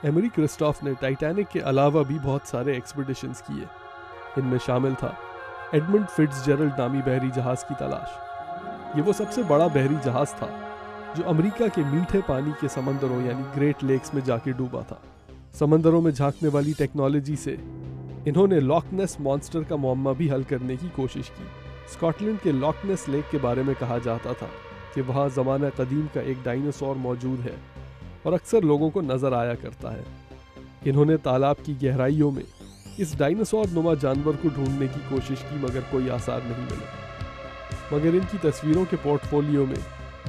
Emery Christophe ने Titanic के अलावा भी बहुत सारे एक्सपीडिशंस किए। इनमें शामिल था एडमंड फिट्जजेरल्ड नामी बहरी जहाज़ की तलाश। ये वो सबसे बड़ा बहरी जहाज़ था जो अमेरिका के मीठे पानी के समंदरों यानी ग्रेट लेक्स में जाके डूबा था। समंदरों में झांकने वाली टेक्नोलॉजी से इन्होंने लॉक नेस मॉन्स्टर का मुअम्मा भी हल करने की कोशिश की। स्कॉटलैंड के लॉक नेस लेक के बारे में कहा जाता था कि वहाँ ज़माना कदीम का एक डायनासोर मौजूद है और अक्सर लोगों को नज़र आया करता है। इन्होंने तालाब की गहराइयों में इस डायनासोर नुमा जानवर को ढूंढने की कोशिश की मगर कोई आसार नहीं मिला। मगर इनकी तस्वीरों के पोर्टफोलियो में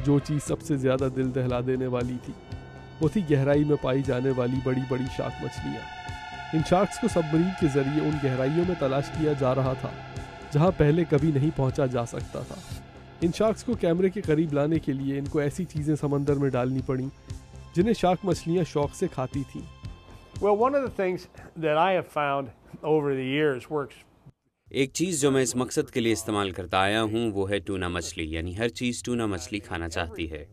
जो चीज़ सबसे ज़्यादा दिल दहला देने वाली थी वो थी गहराई में पाई जाने वाली बड़ी बड़ी शार्क मछलियाँ। इन शार्क्स को सबमरीन के ज़रिए उन गहराइयों में तलाश किया जा रहा था जहाँ पहले कभी नहीं पहुँचा जा सकता था। इन शार्क्स को कैमरे के करीब लाने के लिए इनको ऐसी चीज़ें समंदर में डालनी पड़ी जिन्हें शार्क मछलियाँ शौक से खाती थीं। Well, one of the things that I have found over the years works. एक चीज़ जो मैं इस मकसद के लिए इस्तेमाल करता आया हूँ वो है टूना मछली, यानी हर चीज़ टूना मछली खाना चाहती है।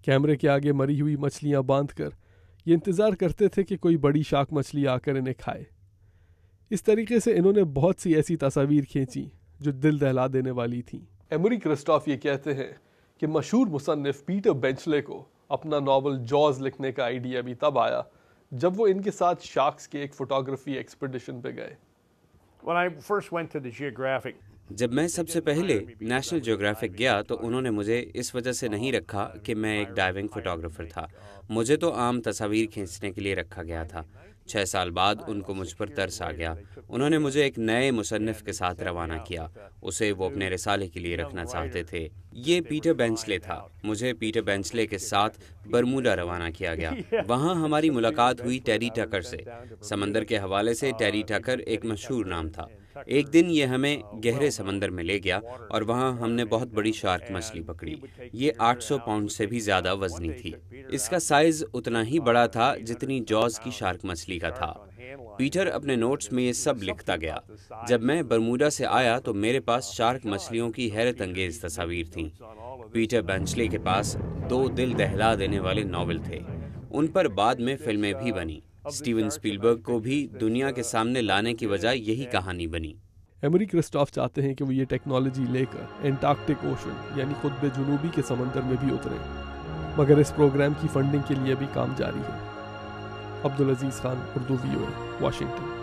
कैमरे के आगे मरी हुई मछलियाँ बांधकर ये इंतज़ार करते थे कि कोई बड़ी शार्क मछली आकर इन्हें खाए। इस तरीके से इन्होंने बहुत सी ऐसी तस्वीर खींची जो दिल दहला देने वाली थीं। एमरी क्रिस्टोफ ये कहते हैं कि मशहूर मुसन्निफ पीटर बेंचले को अपना नावल जॉज लिखने का आइडिया भी तब आया जब वो इनके साथ शार्क्स के एक फोटोग्राफी एक्सपीडिशन पे गए। When I first went to the Geographic, जब मैं सबसे पहले नेशनल ज्योग्राफिक गया तो उन्होंने मुझे इस वजह से नहीं रखा कि मैं एक डाइविंग फोटोग्राफर था। मुझे तो आम तस्वीर खींचने के लिए रखा गया था। 6 साल बाद उनको मुझ पर तरस आ गया। उन्होंने मुझे एक नए मुसन्निफ के साथ रवाना किया। उसे वो अपने रिसाले के लिए रखना चाहते थे। ये पीटर बेंचले था। मुझे पीटर बेंचले के साथ बरमूडा रवाना किया गया। वहाँ हमारी मुलाकात हुई टेरी टकर से। समंदर के हवाले से टेरी टकर एक मशहूर नाम था। एक दिन ये हमें गहरे समंदर में ले गया और वहाँ हमने बहुत बड़ी शार्क मछली पकड़ी। ये 800 पाउंड से भी ज़्यादा वजनी थी। इसका साइज़ उतना ही बड़ा था जितनी जॉज की शार्क मछली का था। पीटर अपने नोट्स में ये सब लिखता गया। जब मैं बरमूडा से आया तो मेरे पास शार्क मछलियों की हैरत अंगेज तस्वीर थीं। पीटर बेंचले के पास 2 दिल दहला देने वाले नावल थे। उन पर बाद में फिल्में भी बनी। स्टीवन स्पीलबर्ग को भी दुनिया के सामने लाने की वजह यही कहानी बनी। एमरी क्रिस्टोफ चाहते हैं कि वो ये टेक्नोलॉजी लेकर एंटार्क्टिक ओशन यानी खुद जनूबी के समंदर में भी उतरे, मगर इस प्रोग्राम की फंडिंग के लिए भी काम जारी है। अब्दुल अजीज खान, उर्दू VOA, वाशिंगटन।